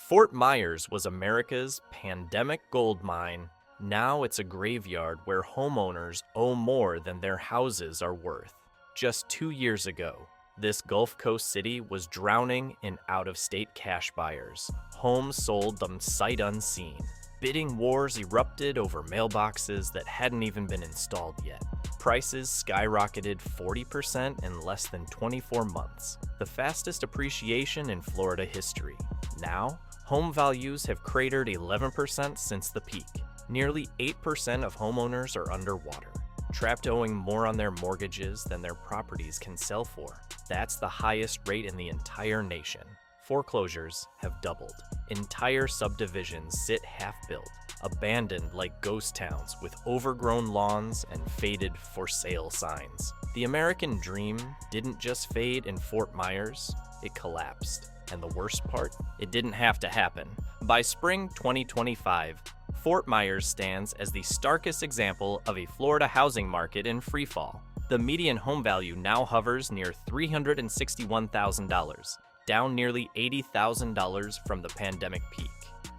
Fort Myers was America's pandemic gold mine. Now it's a graveyard where homeowners owe more than their houses are worth. Just 2 years ago, this Gulf Coast city was drowning in out-of-state cash buyers. Homes sold them sight unseen. Bidding wars erupted over mailboxes that hadn't even been installed yet. Prices skyrocketed 40% in less than 24 months, the fastest appreciation in Florida history. Now, home values have cratered 11% since the peak. Nearly 8% of homeowners are underwater, trapped owing more on their mortgages than their properties can sell for. That's the highest rate in the entire nation. Foreclosures have doubled. Entire subdivisions sit half-built, abandoned like ghost towns with overgrown lawns and faded for sale signs. The American dream didn't just fade in Fort Myers, it collapsed. And the worst part? It didn't have to happen. By spring 2025, Fort Myers stands as the starkest example of a Florida housing market in freefall. The median home value now hovers near $361,000, down nearly $80,000 from the pandemic peak.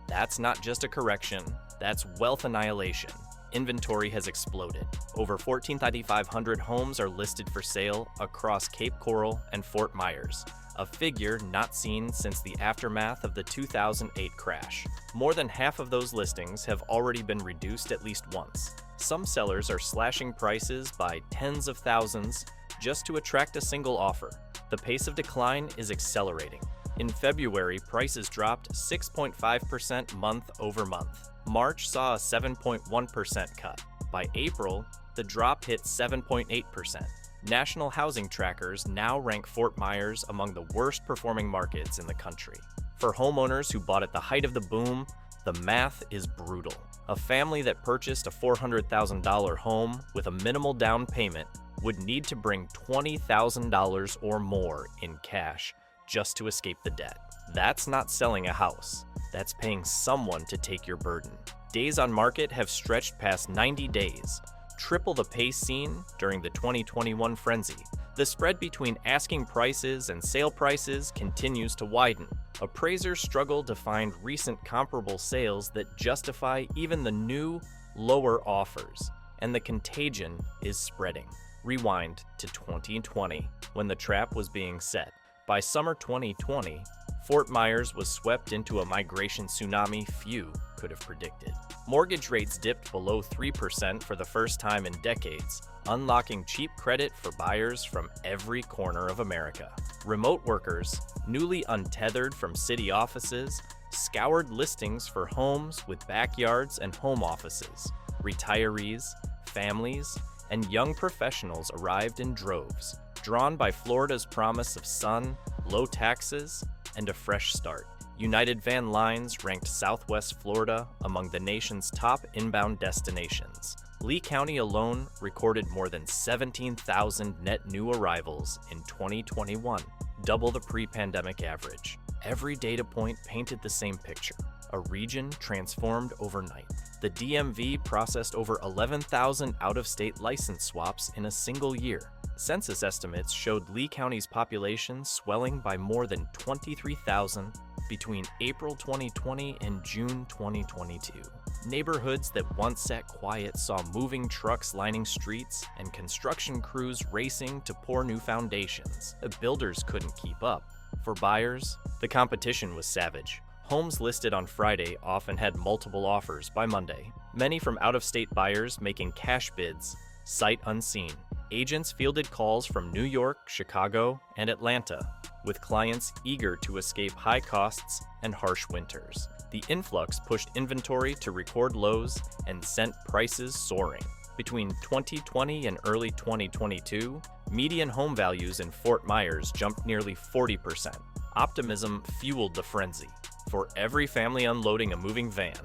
That's not just a correction, that's wealth annihilation. Inventory has exploded. Over 14,500 homes are listed for sale across Cape Coral and Fort Myers, a figure not seen since the aftermath of the 2008 crash. More than half of those listings have already been reduced at least once. Some sellers are slashing prices by tens of thousands just to attract a single offer. The pace of decline is accelerating. In February, prices dropped 6.5% month over month. March saw a 7.1% cut. By April, the drop hit 7.8%. National housing trackers now rank Fort Myers among the worst performing markets in the country. For homeowners who bought at the height of the boom, the math is brutal. A family that purchased a $400,000 home with a minimal down payment would need to bring $20,000 or more in cash just to escape the debt. That's not selling a house. That's paying someone to take your burden. Days on market have stretched past 90 days, triple the pace seen during the 2021 frenzy. The spread between asking prices and sale prices continues to widen. Appraisers struggle to find recent comparable sales that justify even the new, lower offers, and the contagion is spreading. Rewind to 2020, when the trap was being set. By summer 2020, Fort Myers was swept into a migration tsunami few could have predicted. Mortgage rates dipped below 3% for the first time in decades, unlocking cheap credit for buyers from every corner of America. Remote workers, newly untethered from city offices, scoured listings for homes with backyards and home offices. Retirees, families, and young professionals arrived in droves, drawn by Florida's promise of sun, low taxes, and a fresh start. United Van Lines ranked Southwest Florida among the nation's top inbound destinations. Lee County alone recorded more than 17,000 net new arrivals in 2021, double the pre-pandemic average. Every data point painted the same picture, a region transformed overnight. The DMV processed over 11,000 out-of-state license swaps in a single year. Census estimates showed Lee County's population swelling by more than 23,000 between April 2020 and June 2022. Neighborhoods that once sat quiet saw moving trucks lining streets and construction crews racing to pour new foundations. The builders couldn't keep up. For buyers, the competition was savage. Homes listed on Friday often had multiple offers by Monday, many from out-of-state buyers making cash bids, sight unseen. Agents fielded calls from New York, Chicago, and Atlanta, with clients eager to escape high costs and harsh winters. The influx pushed inventory to record lows and sent prices soaring. Between 2020 and early 2022, median home values in Fort Myers jumped nearly 40%. Optimism fueled the frenzy. For every family unloading a moving van,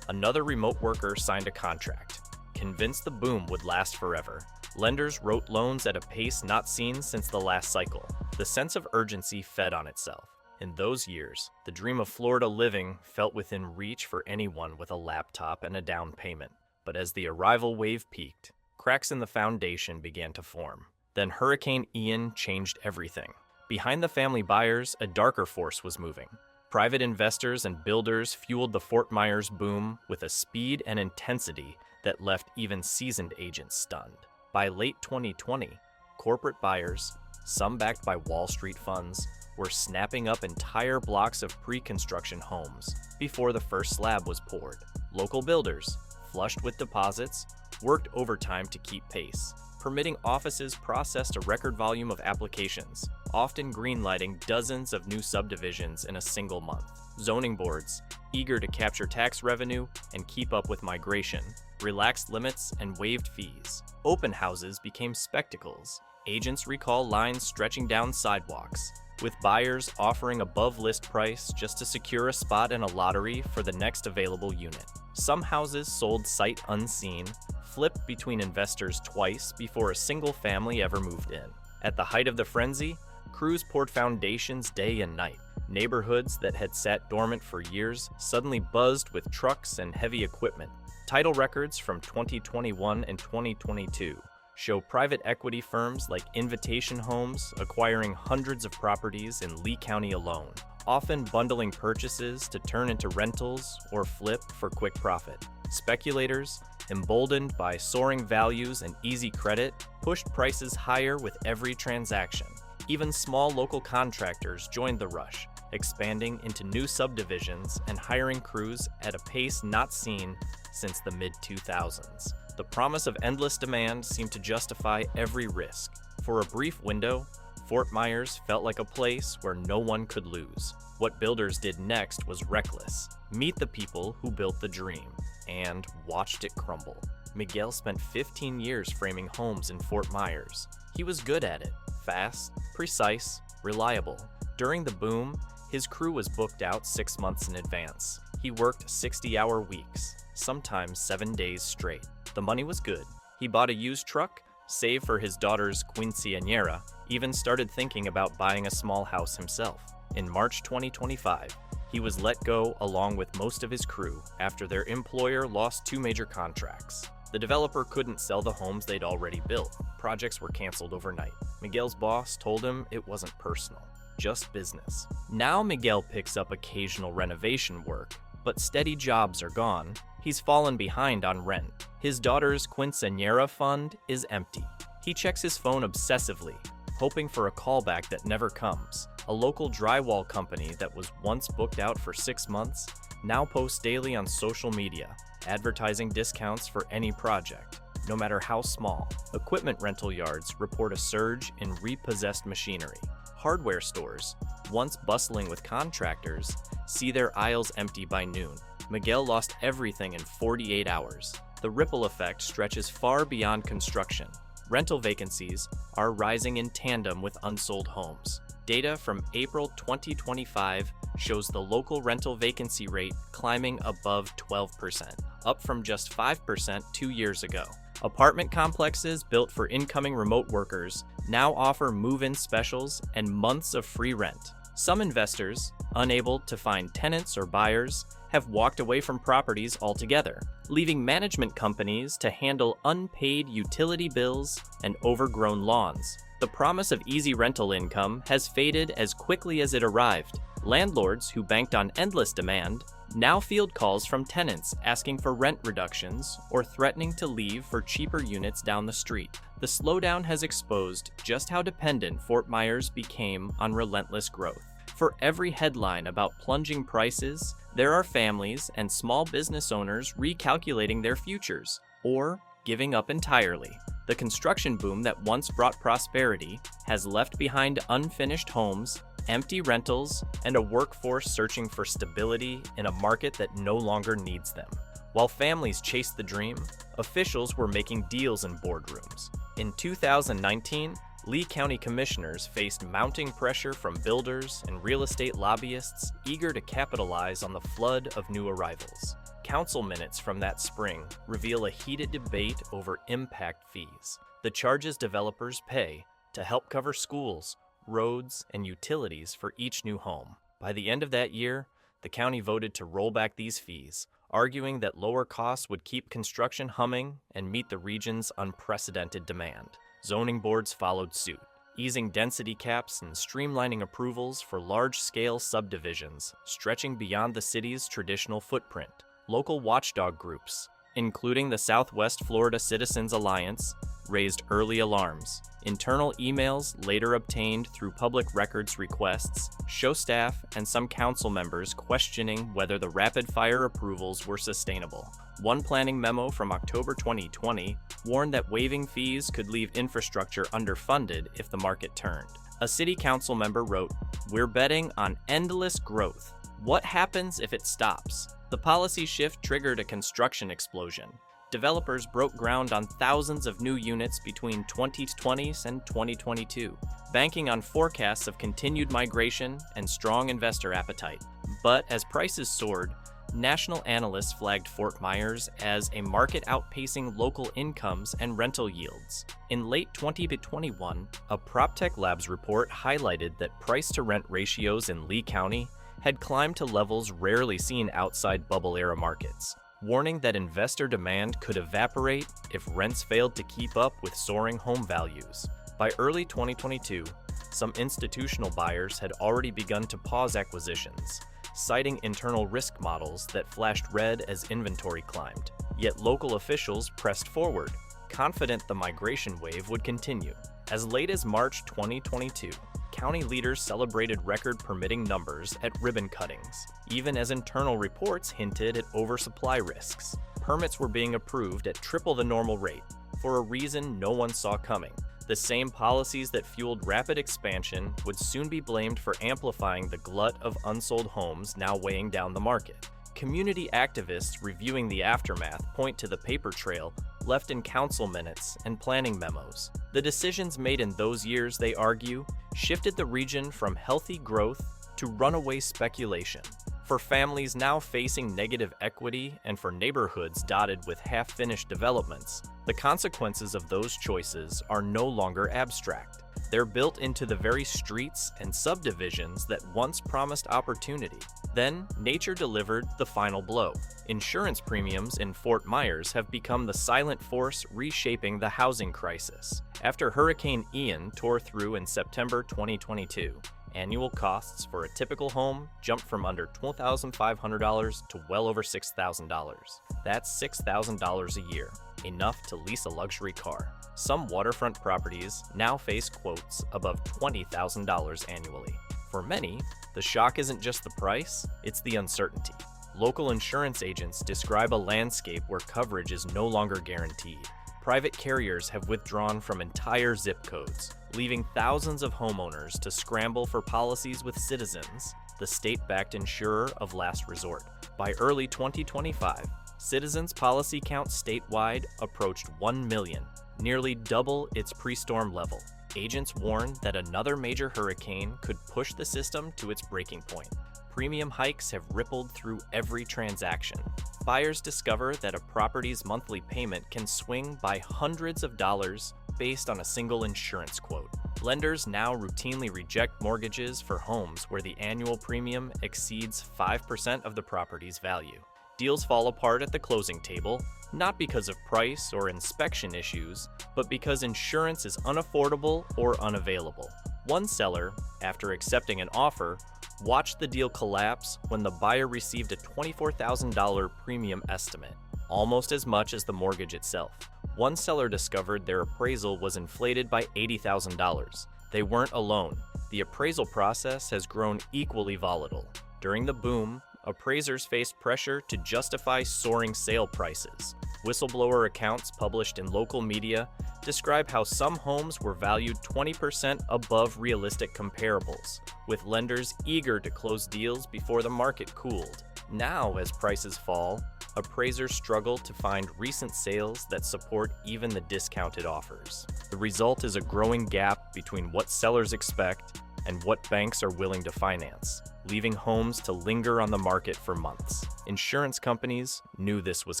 another remote worker signed a contract. Convinced the boom would last forever, lenders wrote loans at a pace not seen since the last cycle. The sense of urgency fed on itself. In those years, the dream of Florida living felt within reach for anyone with a laptop and a down payment. But as the arrival wave peaked, cracks in the foundation began to form. Then Hurricane Ian changed everything. Behind the family buyers, a darker force was moving. Private investors and builders fueled the Fort Myers boom with a speed and intensity that left even seasoned agents stunned. By late 2020, corporate buyers, some backed by Wall Street funds, were snapping up entire blocks of pre-construction homes before the first slab was poured. Local builders, flushed with deposits, worked overtime to keep pace. Permitting offices processed a record volume of applications, often greenlighting dozens of new subdivisions in a single month. Zoning boards, eager to capture tax revenue and keep up with migration, relaxed limits and waived fees. Open houses became spectacles. Agents recall lines stretching down sidewalks, with buyers offering above list price just to secure a spot in a lottery for the next available unit. Some houses sold sight unseen, flipped between investors twice before a single family ever moved in. At the height of the frenzy, crews poured foundations day and night. Neighborhoods that had sat dormant for years suddenly buzzed with trucks and heavy equipment. Title records from 2021 and 2022 show private equity firms like Invitation Homes acquiring hundreds of properties in Lee County alone, often bundling purchases to turn into rentals or flip for quick profit. Speculators, emboldened by soaring values and easy credit, pushed prices higher with every transaction. Even small local contractors joined the rush, expanding into new subdivisions and hiring crews at a pace not seen since the mid-2000s. The promise of endless demand seemed to justify every risk. For a brief window, Fort Myers felt like a place where no one could lose. What builders did next was reckless. Meet the people who built the dream and watched it crumble. Miguel spent 15 years framing homes in Fort Myers. He was good at it, fast, precise, reliable. During the boom, his crew was booked out 6 months in advance. He worked 60-hour weeks, sometimes 7 days straight. The money was good. He bought a used truck, saved for his daughter's quinceañera, even started thinking about buying a small house himself. In March 2025, he was let go along with most of his crew after their employer lost 2 major contracts. The developer couldn't sell the homes they'd already built. Projects were canceled overnight. Miguel's boss told him it wasn't personal, just business. Now Miguel picks up occasional renovation work, but steady jobs are gone. He's fallen behind on rent. His daughter's quinceañera fund is empty. He checks his phone obsessively, hoping for a callback that never comes. A local drywall company that was once booked out for 6 months now posts daily on social media, advertising discounts for any project, no matter how small. Equipment rental yards report a surge in repossessed machinery. Hardware stores, once bustling with contractors, see their aisles empty by noon. Miguel lost everything in 48 hours. The ripple effect stretches far beyond construction. Rental vacancies are rising in tandem with unsold homes. Data from April 2025 shows the local rental vacancy rate climbing above 12%, up from just 5% 2 years ago. Apartment complexes built for incoming remote workers now offer move-in specials and months of free rent. Some investors, unable to find tenants or buyers, have walked away from properties altogether, leaving management companies to handle unpaid utility bills and overgrown lawns. The promise of easy rental income has faded as quickly as it arrived. Landlords who banked on endless demand now field calls from tenants asking for rent reductions or threatening to leave for cheaper units down the street. The slowdown has exposed just how dependent Fort Myers became on relentless growth. For every headline about plunging prices, there are families and small business owners recalculating their futures or giving up entirely. The construction boom that once brought prosperity has left behind unfinished homes, empty rentals, and a workforce searching for stability in a market that no longer needs them. While families chased the dream, officials were making deals in boardrooms. In 2019, Lee County commissioners faced mounting pressure from builders and real estate lobbyists eager to capitalize on the flood of new arrivals. Council minutes from that spring reveal a heated debate over impact fees, the charges developers pay to help cover schools, roads, and utilities for each new home. By the end of that year, the county voted to roll back these fees, arguing that lower costs would keep construction humming and meet the region's unprecedented demand. Zoning boards followed suit. easing density caps and streamlining approvals for large-scale subdivisions stretching beyond the city's traditional footprint. Local watchdog groups, including the Southwest Florida Citizens Alliance, raised early alarms. Internal emails later obtained through public records requests show staff and some council members questioning whether the rapid-fire approvals were sustainable. One planning memo from October 2020 warned that waiving fees could leave infrastructure underfunded if the market turned. A city council member wrote, "We're betting on endless growth. What happens if it stops?" The policy shift triggered a construction explosion. Developers broke ground on thousands of new units between 2020 and 2022, banking on forecasts of continued migration and strong investor appetite. But as prices soared, national analysts flagged Fort Myers as a market outpacing local incomes and rental yields. In late 2021, a PropTech Labs report highlighted that price-to-rent ratios in Lee County had climbed to levels rarely seen outside bubble-era markets, warning that investor demand could evaporate if rents failed to keep up with soaring home values. By early 2022, some institutional buyers had already begun to pause acquisitions, citing internal risk models that flashed red as inventory climbed. Yet local officials pressed forward, confident the migration wave would continue. As late as March 2022, county leaders celebrated record permitting numbers at ribbon cuttings, even as internal reports hinted at oversupply risks. Permits were being approved at triple the normal rate, for a reason no one saw coming. The same policies that fueled rapid expansion would soon be blamed for amplifying the glut of unsold homes now weighing down the market. Community activists reviewing the aftermath point to the paper trail left in council minutes and planning memos. The decisions made in those years, they argue, shifted the region from healthy growth to runaway speculation. For families now facing negative equity and for neighborhoods dotted with half-finished developments, the consequences of those choices are no longer abstract. They're built into the very streets and subdivisions that once promised opportunity. Then, nature delivered the final blow. Insurance premiums in Fort Myers have become the silent force reshaping the housing crisis. After Hurricane Ian tore through in September 2022, annual costs for a typical home jumped from under $12,500 to well over $6,000. That's $6,000 a year, enough to lease a luxury car. Some waterfront properties now face quotes above $20,000 annually. For many, the shock isn't just the price, it's the uncertainty. Local insurance agents describe a landscape where coverage is no longer guaranteed. Private carriers have withdrawn from entire zip codes, leaving thousands of homeowners to scramble for policies with Citizens, the state-backed insurer of last resort. By early 2025, Citizens' policy count statewide approached 1 million, nearly double its pre-storm level. Agents warn that another major hurricane could push the system to its breaking point. Premium hikes have rippled through every transaction. Buyers discover that a property's monthly payment can swing by hundreds of dollars based on a single insurance quote. Lenders now routinely reject mortgages for homes where the annual premium exceeds 5% of the property's value. Deals fall apart at the closing table, not because of price or inspection issues, but because insurance is unaffordable or unavailable. One seller, after accepting an offer, watched the deal collapse when the buyer received a $24,000 premium estimate, almost as much as the mortgage itself. One seller discovered their appraisal was inflated by $80,000. They weren't alone. The appraisal process has grown equally volatile. During the boom, appraisers faced pressure to justify soaring sale prices. Whistleblower accounts published in local media describe how some homes were valued 20% above realistic comparables, with lenders eager to close deals before the market cooled. Now, as prices fall, appraisers struggle to find recent sales that support even the discounted offers. The result is a growing gap between what sellers expect and what banks are willing to finance, leaving homes to linger on the market for months. Insurance companies knew this was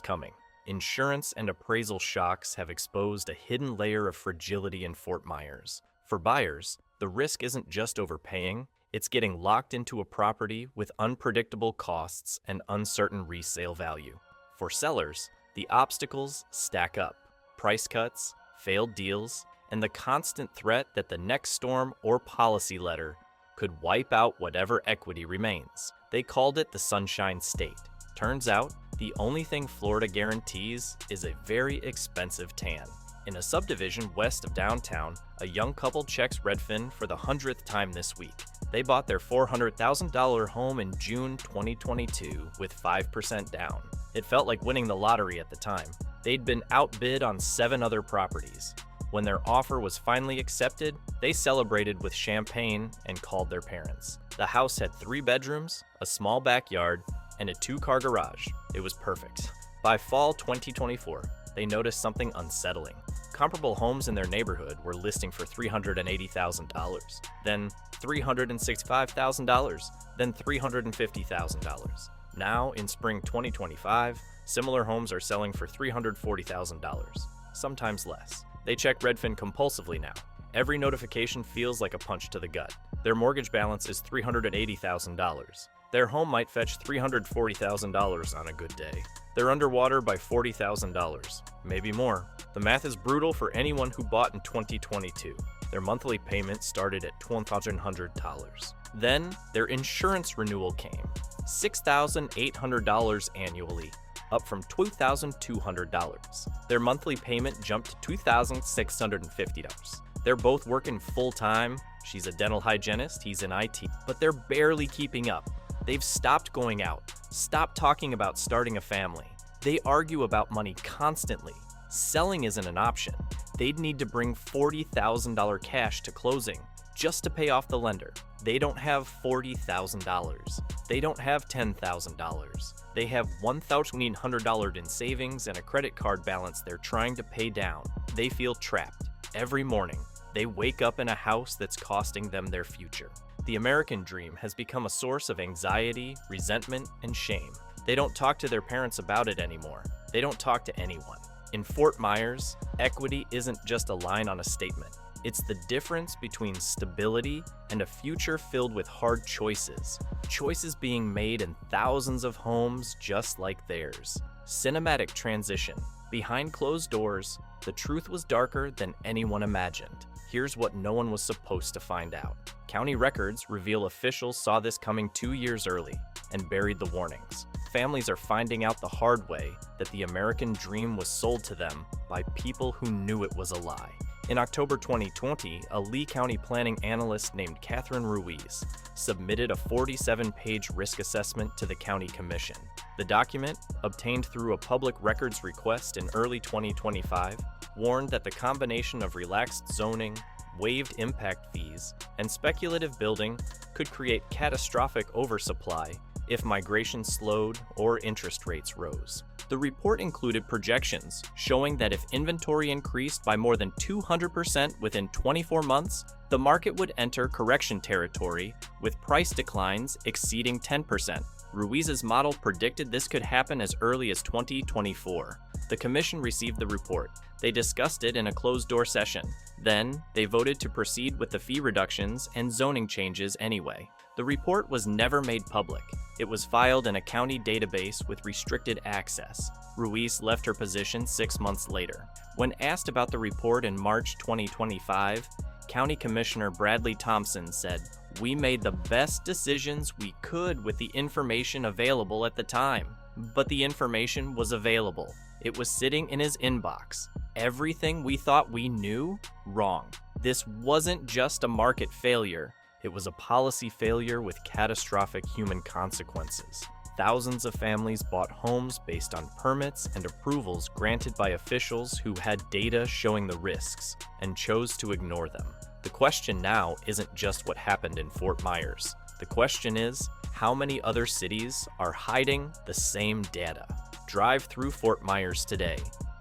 coming. Insurance and appraisal shocks have exposed a hidden layer of fragility in Fort Myers. For buyers, the risk isn't just overpaying, it's getting locked into a property with unpredictable costs and uncertain resale value. For sellers, the obstacles stack up. Price cuts, failed deals, and the constant threat that the next storm or policy letter could wipe out whatever equity remains. They called it the Sunshine State. Turns out, the only thing Florida guarantees is a very expensive tan. In a subdivision west of downtown, a young couple checks Redfin for the 100th time this week. They bought their $400,000 home in June 2022 with 5% down. It felt like winning the lottery at the time. They'd been outbid on 7 other properties. When their offer was finally accepted, they celebrated with champagne and called their parents. The house had 3 bedrooms, a small backyard, and a 2-car garage. It was perfect. By fall 2024, they noticed something unsettling. Comparable homes in their neighborhood were listing for $380,000, then $365,000, then $350,000. Now, in spring 2025, similar homes are selling for $340,000, sometimes less. They check Redfin compulsively now. Every notification feels like a punch to the gut. Their mortgage balance is $380,000. Their home might fetch $340,000 on a good day. They're underwater by $40,000, maybe more. The math is brutal for anyone who bought in 2022. Their monthly payment started at $1,200. Then, their insurance renewal came, $6,800 annually, up from $2,200. Their monthly payment jumped to $2,650. They're both working full-time. She's a dental hygienist, he's in IT, but they're barely keeping up. They've stopped going out, stopped talking about starting a family. They argue about money constantly. Selling isn't an option. They'd need to bring $40,000 cash to closing just to pay off the lender. They don't have $40,000. They don't have $10,000. They have $1,800 in savings and a credit card balance they're trying to pay down. They feel trapped. Every morning, they wake up in a house that's costing them their future. The American dream has become a source of anxiety, resentment, and shame. They don't talk to their parents about it anymore. They don't talk to anyone. In Fort Myers, equity isn't just a line on a statement. It's the difference between stability and a future filled with hard choices. Choices being made in thousands of homes just like theirs. Cinematic transition. Behind closed doors, the truth was darker than anyone imagined. Here's what no one was supposed to find out. County records reveal officials saw this coming 2 years early and buried the warnings. Families are finding out the hard way that the American dream was sold to them by people who knew it was a lie. In October 2020, a Lee County planning analyst named Catherine Ruiz submitted a 47-page risk assessment to the county commission. The document, obtained through a public records request in early 2025, warned that the combination of relaxed zoning, waived impact fees, and speculative building could create catastrophic oversupply if migration slowed or interest rates rose. The report included projections showing that if inventory increased by more than 200% within 24 months, the market would enter correction territory with price declines exceeding 10%. Ruiz's model predicted this could happen as early as 2024. The commission received the report. They discussed it in a closed-door session. Then, they voted to proceed with the fee reductions and zoning changes anyway. The report was never made public. It was filed in a county database with restricted access. Ruiz left her position 6 months later. When asked about the report in March 2025, County Commissioner Bradley Thompson said, "We made the best decisions we could with the information available at the time." But the information was available. It was sitting in his inbox. Everything we thought we knew? Wrong. This wasn't just a market failure. It was a policy failure with catastrophic human consequences. Thousands of families bought homes based on permits and approvals granted by officials who had data showing the risks and chose to ignore them. The question now isn't just what happened in Fort Myers. The question is, how many other cities are hiding the same data? Drive through Fort Myers today,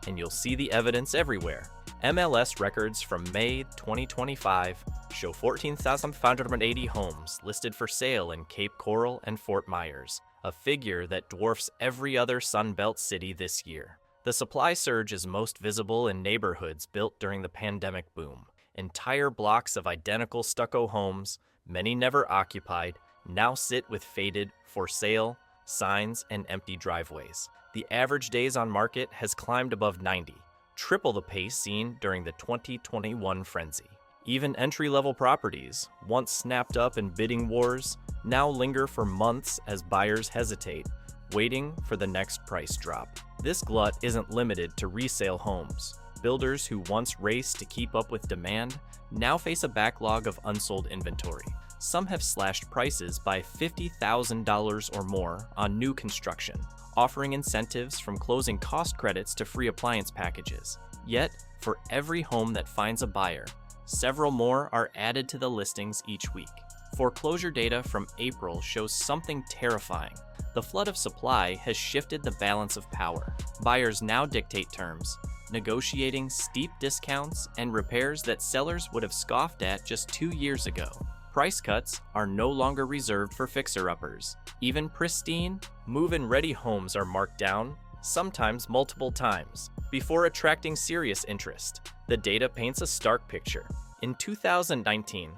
and you'll see the evidence everywhere. MLS records from May 2025 show 14,580 homes listed for sale in Cape Coral and Fort Myers, a figure that dwarfs every other Sunbelt city this year. The supply surge is most visible in neighborhoods built during the pandemic boom. Entire blocks of identical stucco homes, many never occupied, now sit with faded "for sale" signs and empty driveways. The average days on market has climbed above 90. triple the pace seen during the 2021 frenzy. Even entry-level properties, once snapped up in bidding wars, now linger for months as buyers hesitate, waiting for the next price drop. This glut isn't limited to resale homes. Builders who once raced to keep up with demand now face a backlog of unsold inventory. Some have slashed prices by $50,000 or more on new construction, offering incentives from closing cost credits to free appliance packages. Yet, for every home that finds a buyer, several more are added to the listings each week. Foreclosure data from April shows something terrifying. The flood of supply has shifted the balance of power. Buyers now dictate terms, negotiating steep discounts and repairs that sellers would have scoffed at just 2 years ago. Price cuts are no longer reserved for fixer-uppers. Even pristine, move-in-ready homes are marked down, sometimes multiple times, before attracting serious interest. The data paints a stark picture. In 2019,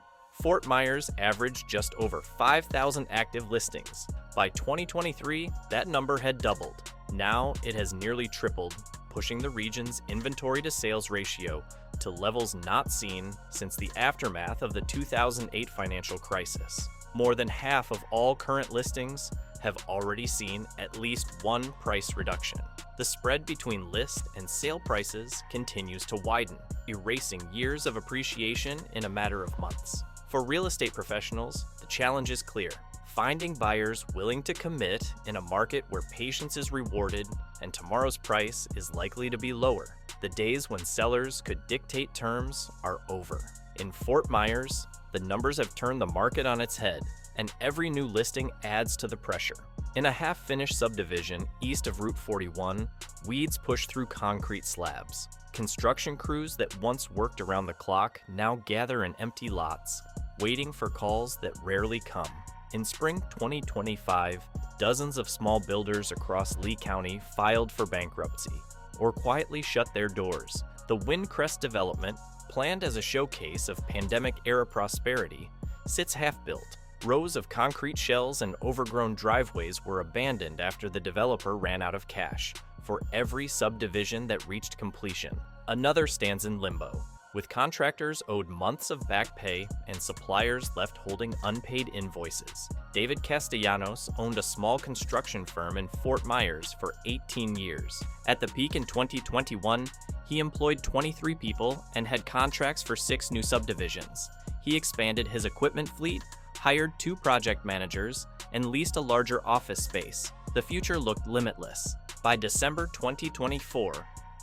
Fort Myers averaged just over 5,000 active listings. By 2023, that number had doubled. Now it has nearly tripled, pushing the region's inventory-to-sales ratio to levels not seen since the aftermath of the 2008 financial crisis. More than half of all current listings have already seen at least one price reduction. The spread between list and sale prices continues to widen, erasing years of appreciation in a matter of months. For real estate professionals, the challenge is clear: finding buyers willing to commit in a market where patience is rewarded and tomorrow's price is likely to be lower. The days when sellers could dictate terms are over. In Fort Myers, the numbers have turned the market on its head, and every new listing adds to the pressure. In a half-finished subdivision east of Route 41, weeds push through concrete slabs. Construction crews that once worked around the clock now gather in empty lots, waiting for calls that rarely come. In spring 2025, dozens of small builders across Lee County filed for bankruptcy or quietly shut their doors. The Windcrest development, planned as a showcase of pandemic-era prosperity, sits half-built. Rows of concrete shells and overgrown driveways were abandoned after the developer ran out of cash for every subdivision that reached completion. Another stands in limbo, with contractors owed months of back pay and suppliers left holding unpaid invoices. David Castellanos owned a small construction firm in Fort Myers for 18 years. At the peak in 2021, he employed 23 people and had contracts for 6 new subdivisions. He expanded his equipment fleet, hired 2 project managers, and leased a larger office space. The future looked limitless. By December 2024,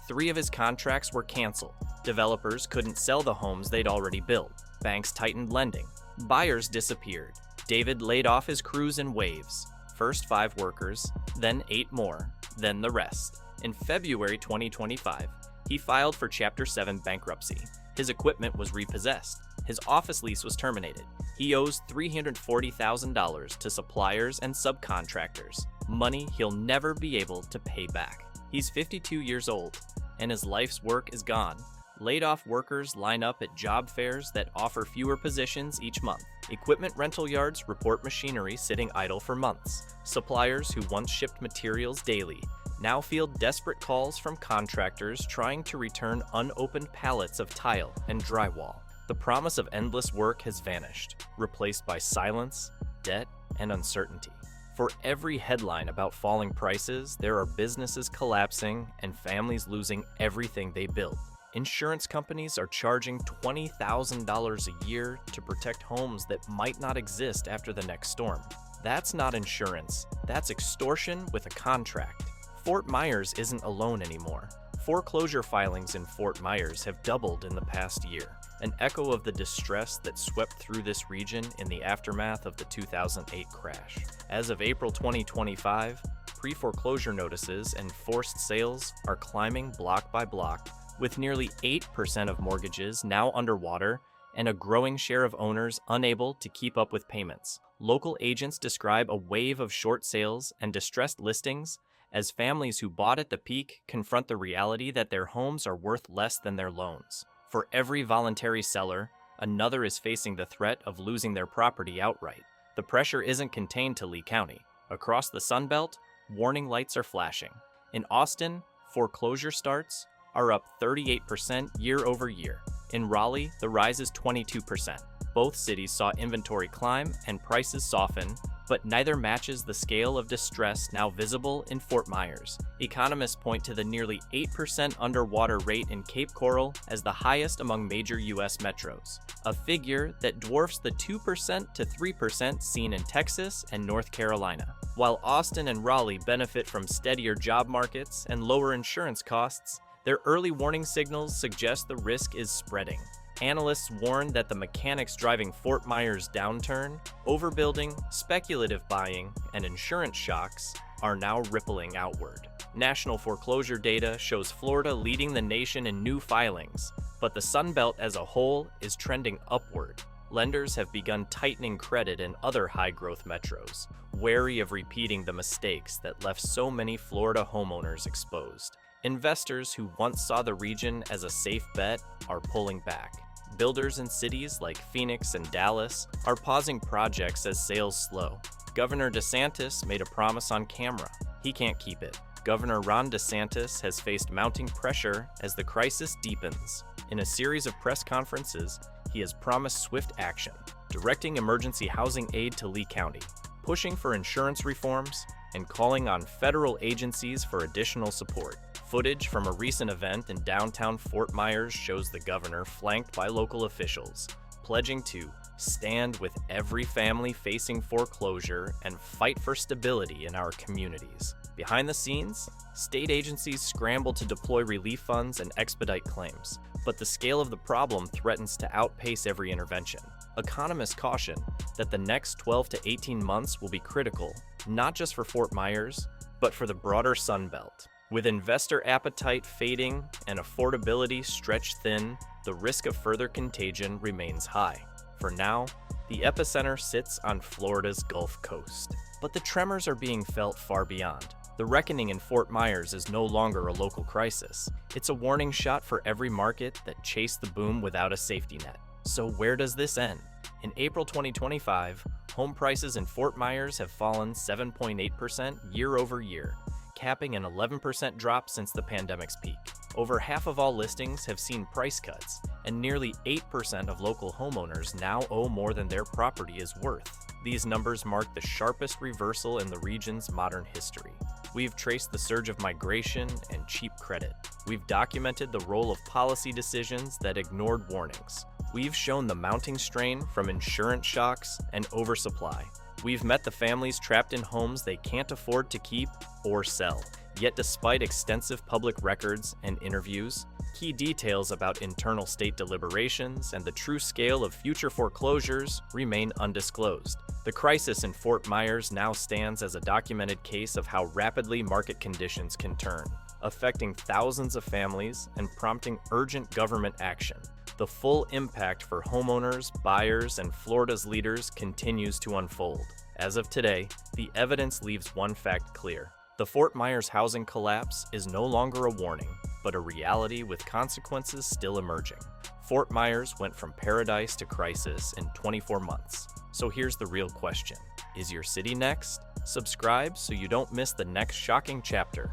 3 of his contracts were canceled. Developers couldn't sell the homes they'd already built. Banks tightened lending. Buyers disappeared. David laid off his crews in waves. First 5 workers, then 8 more, then the rest. In February 2025, he filed for Chapter 7 bankruptcy. His equipment was repossessed. His office lease was terminated. He owes $340,000 to suppliers and subcontractors, money he'll never be able to pay back. He's 52 years old, and his life's work is gone. Laid-off workers line up at job fairs that offer fewer positions each month. Equipment rental yards report machinery sitting idle for months. Suppliers who once shipped materials daily now field desperate calls from contractors trying to return unopened pallets of tile and drywall. The promise of endless work has vanished, replaced by silence, debt, and uncertainty. For every headline about falling prices, there are businesses collapsing and families losing everything they built. Insurance companies are charging $20,000 a year to protect homes that might not exist after the next storm. That's not insurance, that's extortion with a contract. Fort Myers isn't alone anymore. Foreclosure filings in Fort Myers have doubled in the past year, an echo of the distress that swept through this region in the aftermath of the 2008 crash. As of April 2025, pre-foreclosure notices and forced sales are climbing block by block, with nearly 8% of mortgages now underwater and a growing share of owners unable to keep up with payments. Local agents describe a wave of short sales and distressed listings as families who bought at the peak confront the reality that their homes are worth less than their loans. For every voluntary seller, another is facing the threat of losing their property outright. The pressure isn't contained to Lee County. Across the Sun Belt, warning lights are flashing. In Austin, foreclosure starts are up 38% year over year. In Raleigh, the rise is 22%. Both cities saw inventory climb and prices soften, but neither matches the scale of distress now visible in Fort Myers. Economists point to the nearly 8% underwater rate in Cape Coral as the highest among major U.S. metros, a figure that dwarfs the 2% to 3% seen in Texas and North Carolina. While Austin and Raleigh benefit from steadier job markets and lower insurance costs, their early warning signals suggest the risk is spreading. Analysts warn that the mechanics driving Fort Myers' downturn, overbuilding, speculative buying, and insurance shocks, are now rippling outward. National foreclosure data shows Florida leading the nation in new filings, but the Sun Belt as a whole is trending upward. Lenders have begun tightening credit in other high-growth metros, wary of repeating the mistakes that left so many Florida homeowners exposed. Investors who once saw the region as a safe bet are pulling back. Builders in cities like Phoenix and Dallas are pausing projects as sales slow. Governor DeSantis made a promise on camera. He can't keep it. Governor Ron DeSantis has faced mounting pressure as the crisis deepens. In a series of press conferences, he has promised swift action, directing emergency housing aid to Lee County, pushing for insurance reforms, and calling on federal agencies for additional support. Footage from a recent event in downtown Fort Myers shows the governor flanked by local officials, pledging to stand with every family facing foreclosure and fight for stability in our communities. Behind the scenes, state agencies scramble to deploy relief funds and expedite claims, but the scale of the problem threatens to outpace every intervention. Economists caution that the next 12 to 18 months will be critical, not just for Fort Myers, but for the broader Sun Belt. With investor appetite fading and affordability stretched thin, the risk of further contagion remains high. For now, the epicenter sits on Florida's Gulf Coast. But the tremors are being felt far beyond. The reckoning in Fort Myers is no longer a local crisis. It's a warning shot for every market that chased the boom without a safety net. So where does this end? In April 2025, home prices in Fort Myers have fallen 7.8% year over year, capping an 11% drop since the pandemic's peak. Over half of all listings have seen price cuts, and nearly 8% of local homeowners now owe more than their property is worth. These numbers mark the sharpest reversal in the region's modern history. We've traced the surge of migration and cheap credit. We've documented the role of policy decisions that ignored warnings. We've shown the mounting strain from insurance shocks and oversupply. We've met the families trapped in homes they can't afford to keep or sell. Yet despite extensive public records and interviews, key details about internal state deliberations and the true scale of future foreclosures remain undisclosed. The crisis in Fort Myers now stands as a documented case of how rapidly market conditions can turn, affecting thousands of families and prompting urgent government action. The full impact for homeowners, buyers, and Florida's leaders continues to unfold. As of today, the evidence leaves one fact clear. The Fort Myers housing collapse is no longer a warning, but a reality with consequences still emerging. Fort Myers went from paradise to crisis in 24 months. So here's the real question. Is your city next? Subscribe so you don't miss the next shocking chapter.